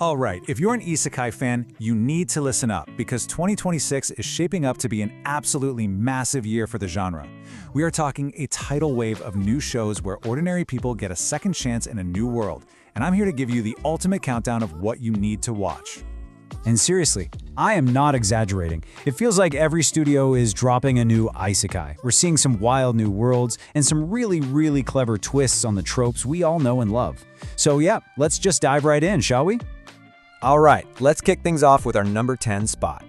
All right, if you're an Isekai fan, you need to listen up because 2026 is shaping up to be an absolutely massive year for the genre. We are talking a tidal wave of new shows where ordinary people get a second chance in a new world, and I'm here to give you the ultimate countdown of what you need to watch. And seriously, I am not exaggerating. It feels like every studio is dropping a new Isekai. We're seeing some wild new worlds and some really clever twists on the tropes we all know and love. So yeah, let's just dive right in, shall we? All right, let's kick things off with our number 10 spot.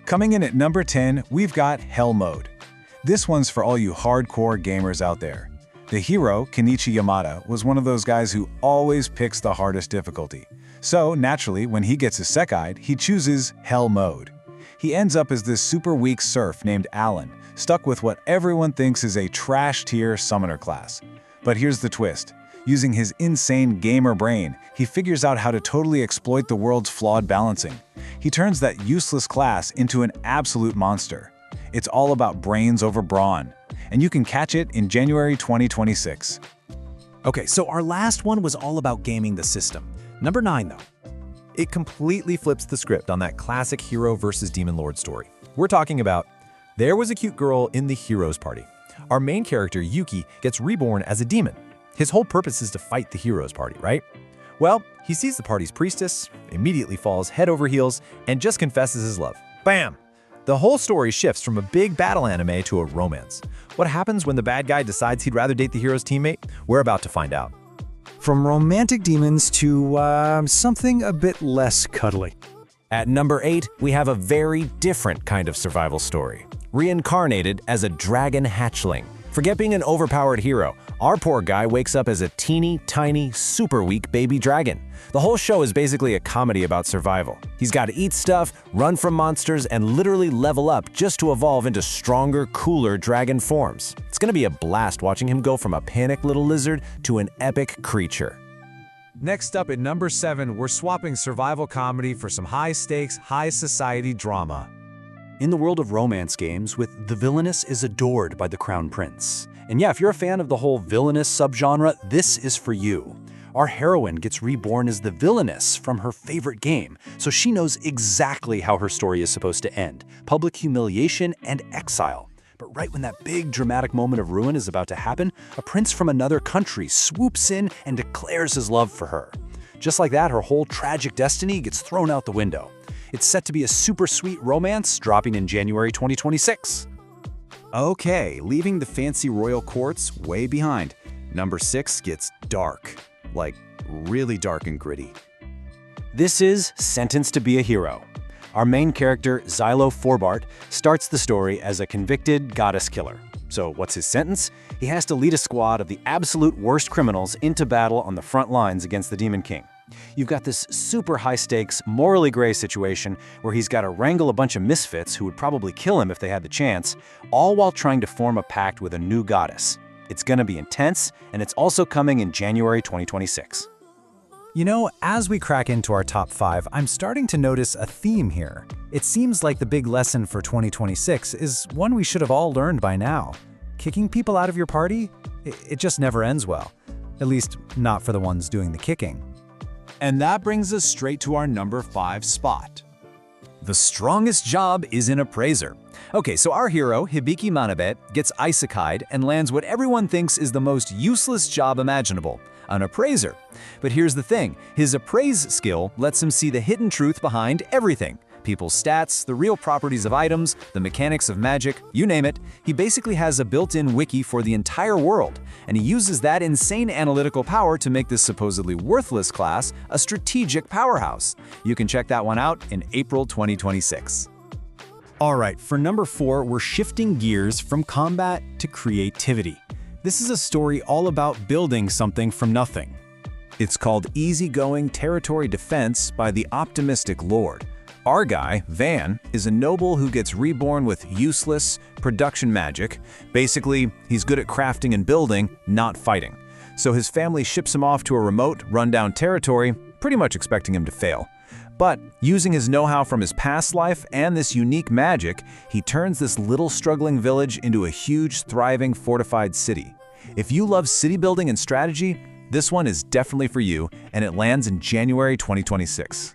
Coming in at number 10, we've got Helll Mode. This one's for all you hardcore gamers out there. The hero, Kenichi Yamada, was one of those guys who always picks the hardest difficulty. So, naturally, when he gets isekai'd, he chooses Helll Mode. He ends up as this super weak serf named Alan, stuck with what everyone thinks is a trash-tier summoner class. But here's the twist. Using his insane gamer brain, he figures out how to totally exploit the world's flawed balancing. He turns that useless class into an absolute monster. It's all about brains over brawn. And you can catch it in January 2026. Okay, so our last one was all about gaming the system. Number 9, though. It completely flips the script on that classic hero versus demon lord story. We're talking about There Was a Cute Girl in the Heroes Party. Our main character, Yuki, gets reborn as a demon. His whole purpose is to fight the heroes party, right? Well, he sees the party's priestess, immediately falls head over heels, and just confesses his love. Bam! The whole story shifts from a big battle anime to a romance. What happens when the bad guy decides he'd rather date the hero's teammate? We're about to find out. From romantic demons to something a bit less cuddly. At number 8, we have a very different kind of survival story. Reincarnated as a dragon hatchling. Forget being an overpowered hero. Our poor guy wakes up as a teeny, tiny, super weak baby dragon. The whole show is basically a comedy about survival. He's got to eat stuff, run from monsters, and literally level up just to evolve into stronger, cooler dragon forms. It's gonna be a blast watching him go from a panicked little lizard to an epic creature. Next up at number 7, we're swapping survival comedy for some high-stakes, high-society drama. In the world of romance games, the Villainess is adored by the Crown Prince. And yeah, if you're a fan of the whole Villainess subgenre, this is for you. Our heroine gets reborn as the Villainess from her favorite game, so she knows exactly how her story is supposed to end: public humiliation and exile. But right when that big dramatic moment of ruin is about to happen, a prince from another country swoops in and declares his love for her. Just like that, her whole tragic destiny gets thrown out the window. It's set to be a super sweet romance, dropping in January 2026. Okay, leaving the fancy royal courts way behind. Number 6 gets dark. Like, really dark and gritty. This is Sentenced to be a Hero. Our main character, Xylo Forbart, starts the story as a convicted goddess killer. So what's his sentence? He has to lead a squad of the absolute worst criminals into battle on the front lines against the Demon King. You've got this super high-stakes, morally gray situation where he's got to wrangle a bunch of misfits who would probably kill him if they had the chance, all while trying to form a pact with a new goddess. It's gonna be intense, and it's also coming in January 2026. You know, as we crack into our top 5, I'm starting to notice a theme here. It seems like the big lesson for 2026 is one we should have all learned by now. Kicking people out of your party? It just never ends well. At least, not for the ones doing the kicking. And that brings us straight to our number 5 spot. The strongest job is an appraiser. Okay, so our hero, Hibiki Manabe, gets isekai'd and lands what everyone thinks is the most useless job imaginable: an appraiser. But here's the thing, his appraise skill lets him see the hidden truth behind everything. People's stats, the real properties of items, the mechanics of magic, you name it. He basically has a built-in wiki for the entire world, and he uses that insane analytical power to make this supposedly worthless class a strategic powerhouse. You can check that one out in April 2026. All right, for number 4, we're shifting gears from combat to creativity. This is a story all about building something from nothing. It's called Easygoing Territory Defense by the Optimistic Lord. Our guy, Van, is a noble who gets reborn with useless production magic. Basically, he's good at crafting and building, not fighting. So his family ships him off to a remote, rundown territory, pretty much expecting him to fail. But using his know-how from his past life and this unique magic, he turns this little struggling village into a huge, thriving, fortified city. If you love city building and strategy, This one is definitely for you, and it lands in January 2026.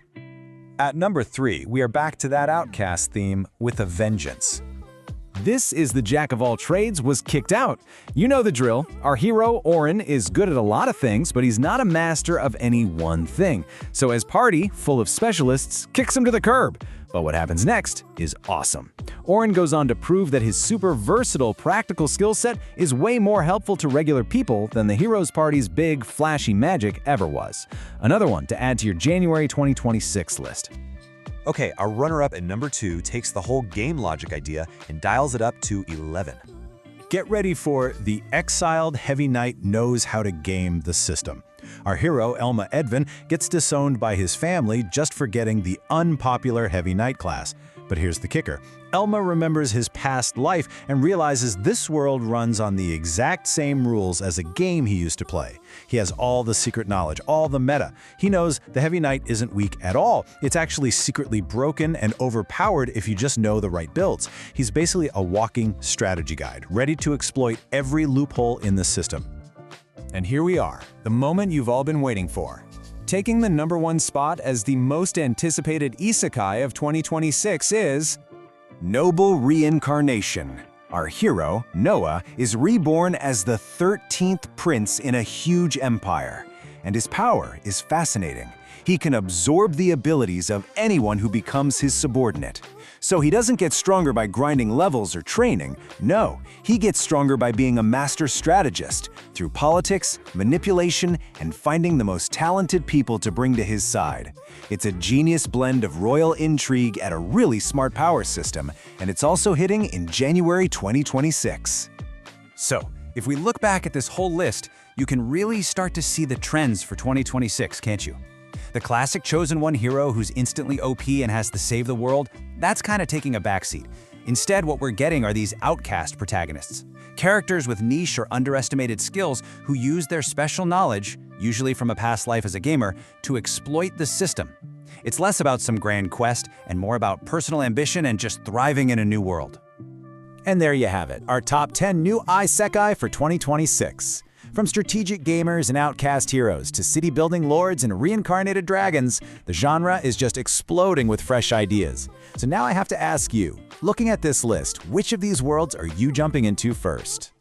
At number 3, we are back to that outcast theme with a vengeance. This is the jack of all trades was kicked out. You know the drill. Our hero, Orin, is good at a lot of things, but he's not a master of any one thing. So his party, full of specialists, kicks him to the curb. But what happens next is awesome. Orin goes on to prove that his super versatile practical skill set is way more helpful to regular people than the hero's party's big, flashy magic ever was. Another one to add to your January 2026 list. Okay, our runner-up at number 2 takes the whole game logic idea and dials it up to 11. Get ready for The Exiled Heavy Knight Knows How to Game the System. Our hero, Elma Edvin, gets disowned by his family just for getting the unpopular Heavy Knight class. But here's the kicker. Elma remembers his past life and realizes this world runs on the exact same rules as a game he used to play. He has all the secret knowledge, all the meta. He knows the Heavy Knight isn't weak at all. It's actually secretly broken and overpowered if you just know the right builds. He's basically a walking strategy guide, ready to exploit every loophole in the system. And here we are, the moment you've all been waiting for. Taking the number 1 spot as the most anticipated Isekai of 2026 is Noble Reincarnation. Our hero, Noah, is reborn as the 13th prince in a huge empire. And his power is fascinating. He can absorb the abilities of anyone who becomes his subordinate. So he doesn't get stronger by grinding levels or training. No, he gets stronger by being a master strategist, through politics, manipulation, and finding the most talented people to bring to his side. It's a genius blend of royal intrigue and a really smart power system, and it's also hitting in January 2026. So, if we look back at this whole list, you can really start to see the trends for 2026, can't you? The classic Chosen One hero who's instantly OP and has to save the world, that's kind of taking a backseat. Instead, what we're getting are these outcast protagonists. Characters with niche or underestimated skills who use their special knowledge, usually from a past life as a gamer, to exploit the system. It's less about some grand quest and more about personal ambition and just thriving in a new world. And there you have it, our top 10 new Isekai for 2026. From strategic gamers and outcast heroes to city-building lords and reincarnated dragons, the genre is just exploding with fresh ideas. So now I have to ask you, looking at this list, which of these worlds are you jumping into first?